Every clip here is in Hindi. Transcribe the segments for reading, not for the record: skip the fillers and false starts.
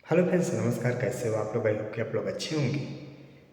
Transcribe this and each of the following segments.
हेलो फ्रेंड्स, नमस्कार। कैसे हो आप लोग? आई होप कि आप लोग अच्छे होंगे।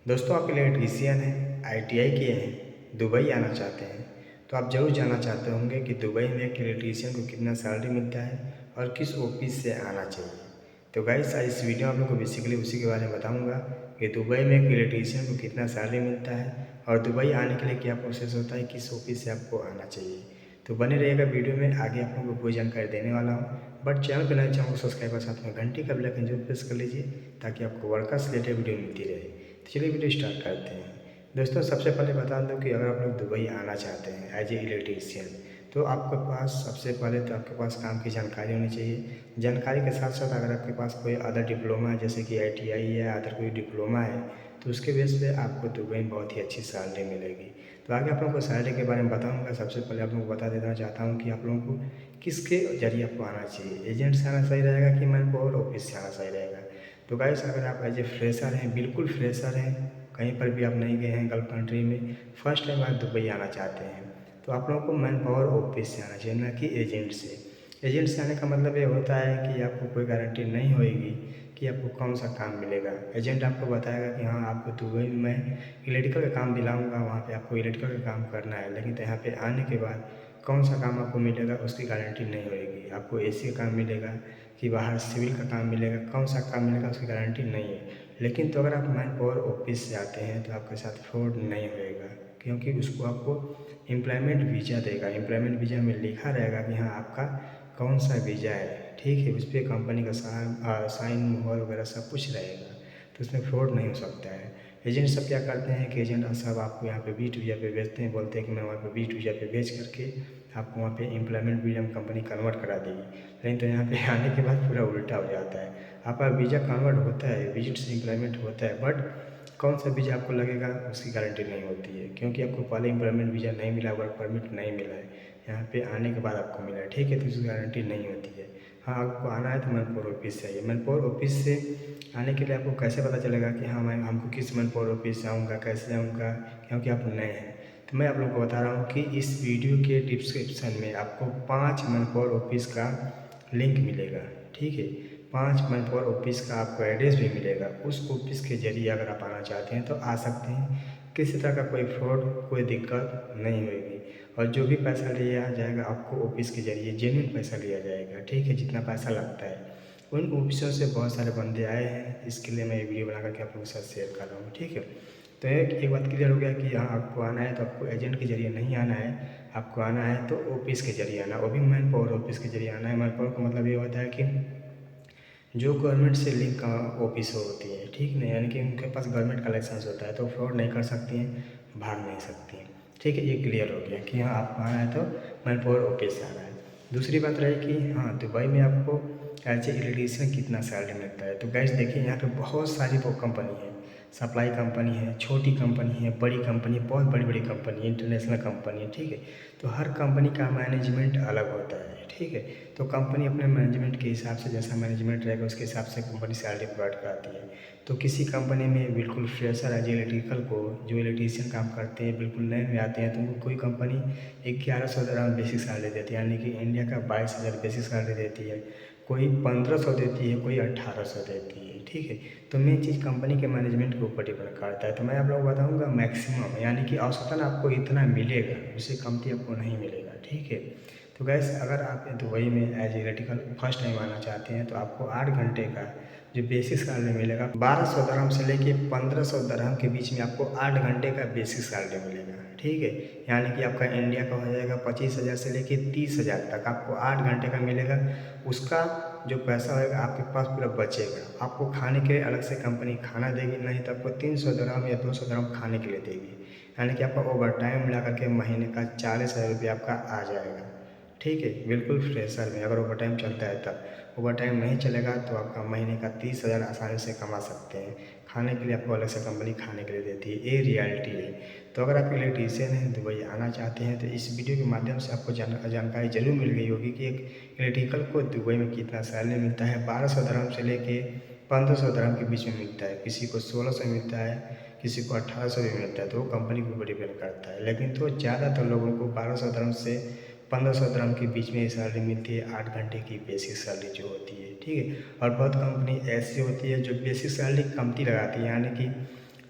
दोस्तों, आप इलेक्ट्रीशियन हैं, आईटीआई किए हैं, दुबई आना चाहते हैं, तो आप ज़रूर जानना चाहते होंगे कि दुबई में एक इलेक्ट्रीशियन को कितना सैलरी मिलता है और किस ऑफिस से आना चाहिए। तो गाइस, आज इस वीडियो में आप लोग को बेसिकली उसी के बारे में बताऊंगा कि दुबई में एक इलेक्ट्रीशियन को कितना सैलरी मिलता है और दुबई आने के लिए क्या प्रोसेस होता है, किस ऑफिस से आपको आना चाहिए। तो बने रहिएगा वीडियो में, आगे आप लोगों को पूरी जानकारी देने वाला हूँ। बट चैनल पर नए, चैनल को सब्सक्राइब कर साथ में घंटी का बेल आइकन जरूर प्रेस कर लीजिए ताकि आपको वर्कर से रिलेटेड वीडियो मिलती रहे। तो चलिए वीडियो स्टार्ट करते हैं। दोस्तों, सबसे पहले बता दूं कि अगर आप लोग दुबई आना चाहते हैं एज ए इलेक्ट्रीशियन, तो आपके पास सबसे पहले तो आपके पास काम की जानकारी होनी चाहिए। जानकारी के साथ साथ अगर आपके पास कोई अदर डिप्लोमा है, जैसे कि आईटीआई या अदर कोई डिप्लोमा है, तो उसके बेस पे आपको दुबई में बहुत ही अच्छी सैलरी मिलेगी। तो आगे आप लोगों को सैलरी के बारे में बताऊंगा। सबसे पहले आप लोगों को बता देना चाहता हूँ कि आप लोगों को किसके जरिए आपको आना चाहिए। एजेंट से आना सही रहेगा कि मैन पावर ऑफिस से आना सही रहेगा। तो गाइस, अगर आप एज ए फ्रेशर हैं, बिल्कुल फ्रेशर हैं, कहीं पर भी आप नहीं गए हैं गल्फ कंट्री में, फर्स्ट टाइम आप दुबई आना चाहते हैं, तो आप लोगों को मैन पावर ऑफिस से आना चाहिए, ना कि एजेंट से। एजेंट से आने का मतलब ये होता है कि आपको कोई गारंटी नहीं होएगी कि आपको कौन सा काम मिलेगा। एजेंट आपको बताएगा कि हाँ, आपको दुबई में मैं इलेक्ट्रिकल का काम दिलाऊंगा, वहाँ पे आपको इलेक्ट्रिकल का काम करना है, लेकिन तो यहाँ पे आने के बाद कौन सा काम आपको मिलेगा उसकी गारंटी नहीं होएगी। आपको एसी का काम मिलेगा कि बाहर सिविल का काम मिलेगा, कौन सा काम मिलेगा उसकी गारंटी नहीं है। लेकिन तो अगर आप मैन पावर ऑफिस से आते हैं तो आपके साथ फ्रॉड नहीं होएगा, क्योंकि उसको आपको एम्प्लॉयमेंट वीज़ा देगा। एम्प्लॉयमेंट वीज़ा में लिखा रहेगा कि हाँ, आपका कौन सा वीज़ा है, ठीक है। उस पर कंपनी का साइन मोहर वगैरह सब कुछ रहेगा, तो उसमें फ्रॉड नहीं हो सकता है। एजेंट सब क्या करते हैं कि एजेंट सब आपको यहाँ पे बीट वीज़ा पे भेजते हैं, बोलते हैं कि मैं वहाँ पे बीट वीज़ा पे भेज करके आपको वहाँ पे एम्प्लॉयमेंट वीज़ा में कंपनी कन्वर्ट करा देगी। लेकिन तो यहाँ पे आने के बाद पूरा उल्टा हो जाता है। आपका वीज़ा कन्वर्ट होता है, विजिट से एम्प्लॉयमेंट होता है, बट कौन सा वीज़ा आपको लगेगा उसकी गारंटी नहीं होती है, क्योंकि आपको पहले एम्प्लॉयमेंट वीज़ा नहीं मिला, वर्क परमिट नहीं मिला है, यहाँ पे आने के बाद आपको मिला है, ठीक है। तो उसकी गारंटी नहीं होती है। हाँ, आपको आना है तो मैनपावर ऑफिस से आइए। मैनपावर ऑफिस से आने के लिए आपको कैसे पता चलेगा कि हाँ, मैं हमको किस मैनपावर ऑफिस से आऊँगा, कैसे आऊँगा, क्योंकि आप नए हैं। तो मैं आप लोगों को बता रहा हूँ कि इस वीडियो के डिस्क्रिप्शन में आपको 5 मैनपावर ऑफिस का लिंक मिलेगा, ठीक है। 5 मैनपावर ऑफिस का आपको एड्रेस भी मिलेगा। उस ऑफिस के जरिए अगर आप आना चाहते हैं तो आ सकते हैं। किसी तरह का कोई फ्रॉड, कोई दिक्कत नहीं होगी। और जो भी पैसा लिया जाएगा आपको ऑफिस के जरिए जेन्युइन पैसा लिया जाएगा, ठीक है, जितना पैसा लगता है। उन ऑफिसों से बहुत सारे बंदे आए हैं, इसके लिए मैं ये वीडियो बना करके आप लोगों के साथ शेयर कर रहा हूँ, ठीक है। तो एक बात क्लियर हो गया कि हाँ, आपको आना है तो आपको एजेंट के जरिए नहीं आना है, आपको आना है तो ऑफिस के जरिए आना, वो भी मैन पावर ऑफिस के जरिए आना है। मैन पावर का मतलब ये होता है कि जो गवर्नमेंट से लिंक ऑफिस होती है, ठीक नहीं, यानी कि उनके पास गवर्नमेंट का लाइसेंस होता है, तो फ्रॉड नहीं कर सकती हैं, भाग नहीं सकती हैं, ठीक है। ये क्लियर हो गया कि हाँ, आपको आना है तो मैन पावर ऑफिस से आना है। दूसरी बात रही कि हाँ, दुबई में आपको एज ए इलेक्ट्रीशियन कितना सैलरी मिलता है। तो गैस देखिए, यहाँ पे बहुत सारी कंपनी है, सप्लाई कंपनी है, छोटी कंपनी है, बड़ी कंपनी है, बहुत बड़ी बड़ी कंपनी है, इंटरनेशनल कंपनी है, ठीक है। तो हर कंपनी का मैनेजमेंट अलग होता है, ठीक है। तो कंपनी अपने मैनेजमेंट के हिसाब से, जैसा मैनेजमेंट रहेगा उसके हिसाब से कंपनी सैलरी प्रोवाइड कराती है। तो किसी कंपनी में बिल्कुल फ्रेशर है, जो इलेक्ट्रिकल को, जो इलेक्ट्रीशियन काम करते हैं, बिल्कुल नए में आते हैं, तो उनको कोई कंपनी 1100 अराउंड बेसिक सैलरी देती है, यानी कि इंडिया का 22,000 बेसिक सैलरी देती है। कोई 1500 देती है, कोई 1800 देती है, ठीक है। तो मेन चीज़ कंपनी के मैनेजमेंट के ऊपर डिपेंड करता है। तो मैं आप लोगों को बताऊंगा मैक्सिमम, यानी कि औसतन आपको इतना मिलेगा, उससे कमती आपको नहीं मिलेगा, ठीक है। तो गैस, अगर आप दुबई में एज इलेक्ट्रिकल फर्स्ट टाइम आना चाहते हैं तो आपको 8 घंटे का जो बेसिक सैलरी मिलेगा, 1200 दरहम से लेके 1500 दरहम के बीच में आपको 8 घंटे का बेसिक सैलरी मिलेगा, ठीक है। यानी कि आपका इंडिया का हो जाएगा 25,000 से लेके 30,000 तक आपको 8 घंटे का मिलेगा। उसका जो पैसा होगा आपके पास पूरा बचेगा। आपको खाने के लिए अलग से कंपनी खाना देगी, नहीं तो आपको 300 दरहम या 200 दरहम खाने के लिए देगी। यानी कि आपका ओवर टाइम मिला करके महीने का 40,000 रुपया आपका आ जाएगा, ठीक है। बिल्कुल फ्रेशर में अगर ओवर टाइम चलता है तब। ओवर टाइम नहीं चलेगा तो आपका महीने का 30,000 आसानी से कमा सकते हैं। खाने के लिए आपको अलग से कंपनी खाने के लिए देती है, ये रियलिटी है। तो अगर आप इलेक्ट्रीशियन हैं, दुबई आना चाहते हैं, तो इस वीडियो के माध्यम से आपको जानकारी जरूर मिल गई होगी कि एक इलेक्ट्रिकल को दुबई में कितना सैलरी मिलता है। 1200 दरहम से लेके 1500 दरहम के बीच में मिलता है, किसी को 1600 मिलता है, किसी को 1800 भी मिलता है। तो वो कंपनी के ऊपर डिपेंड करता है, लेकिन तो ज़्यादातर लोगों को 1200 दरहम से 1500 दिरहम के बीच में सैलरी मिलती है, 8 घंटे की बेसिक सैलरी जो होती है, ठीक है। और बहुत कंपनी ऐसी होती है जो बेसिक सैलरी कमती लगाती है, यानी कि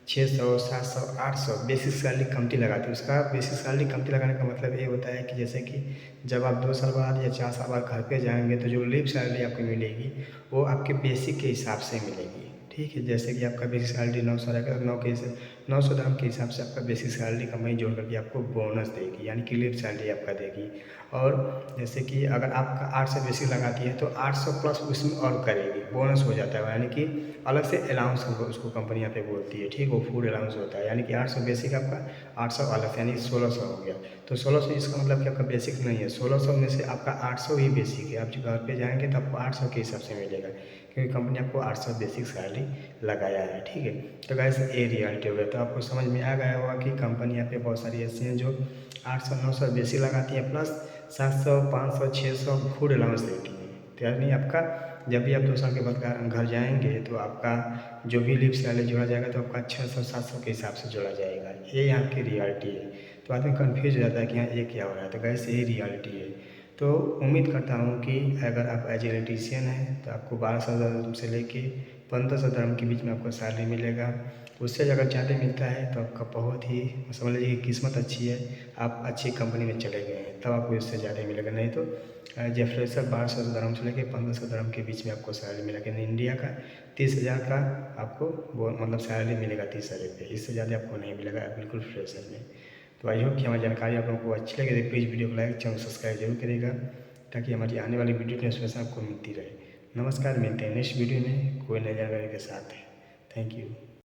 600, 700, 800 बेसिक सैलरी कमती लगाती है। उसका बेसिक सैलरी कमती लगाने का मतलब ये होता है कि जैसे कि जब आप 2 साल बाद या 4 साल बाद घर पे जाएंगे तो जो लीव सैलरी आपको मिलेगी वो आपके बेसिक के हिसाब से मिलेगी, ठीक है। जैसे कि आपका बेसिक सैलरी 900 रहेगा तो 900 दिरहम के हिसाब से आपका बेसिक सैलरी कंपनी जोड़ करके आपको बोनस देगी, यानी कि लीव सैलरी आपका देगी। और जैसे कि अगर आपका 800 बेसिक लगाती है तो 800 प्लस उसमें और करेगी, बोनस हो जाता है, यानी कि अलग से अलाउंस उसको कंपनी यहाँ पे बोलती है, ठीक है। वो फूड अलाउंस होता है, यानी कि 800 बेसिक आपका, 800 अलग से, यानी 1600 हो गया। तो 1600 इसका मतलब कि आपका बेसिक नहीं है, 1600 में से आपका 800 ही बेसिक है। आप जो घर पे जाएंगे तो आपको 800 के हिसाब से मिलेगा, क्योंकि कंपनी आपको 800 बेसिक सैलरी लगाया है, ठीक है। तो गाइस ये रियलिटी हो गया। तो आपको समझ में आ गया होगा कि कंपनी यहाँ पे बहुत सारी ऐसी हैं जो 800, 900 बेसिक लगाती है, प्लस 700, 500, 600 फूड अलाउंस देती है। तो यानी आपका जब भी आप 2 साल के बाद घर जाएंगे तो आपका जो भी लीव सैलरी जोड़ा जाएगा तो आपका 600, 700 के हिसाब से जोड़ा जाएगा। ये यहाँ की रियलिटी है। तो आदमी कन्फ्यूज हो जाता है कि हाँ ये क्या हो रहा है। तो गैस यही रियलिटी है। तो उम्मीद करता हूँ कि अगर आप एज इलेक्ट्रीशियन हैं तो आपको 1200 दिरहम से लेके 1500 दिरहम के बीच में आपको सैलरी मिलेगा। उससे अगर ज़्यादा मिलता है तो आपका बहुत ही, समझ लीजिए कि किस्मत अच्छी है, आप अच्छी कंपनी में चले गए हैं, तब आपको इससे ज़्यादा मिलेगा। नहीं तो एज ए फ्रेशर 1200 दिरहम से लेकर 1500 दिरहम के बीच में आपको सैलरी मिलेगा। लेकिन इंडिया का 30,000 का आपको वो मतलब सैलरी मिलेगा, 30,000 रुपये, इससे ज़्यादा आपको नहीं मिलेगा बिल्कुल फ्रेशर में। तो आई होप कि हमारी जानकारी आप लोगों को अच्छी लगे तो प्लीज़ वीडियो को लाइक, चैनल सब्सक्राइब जरूर करिएगा, ताकि हमारी आने वाली वीडियो की नोटिफिकेशन आपको मिलती रहे। नमस्कार, मिलते हैं नेक्स्ट वीडियो में कोई नई जानकारी के साथ। Thank you.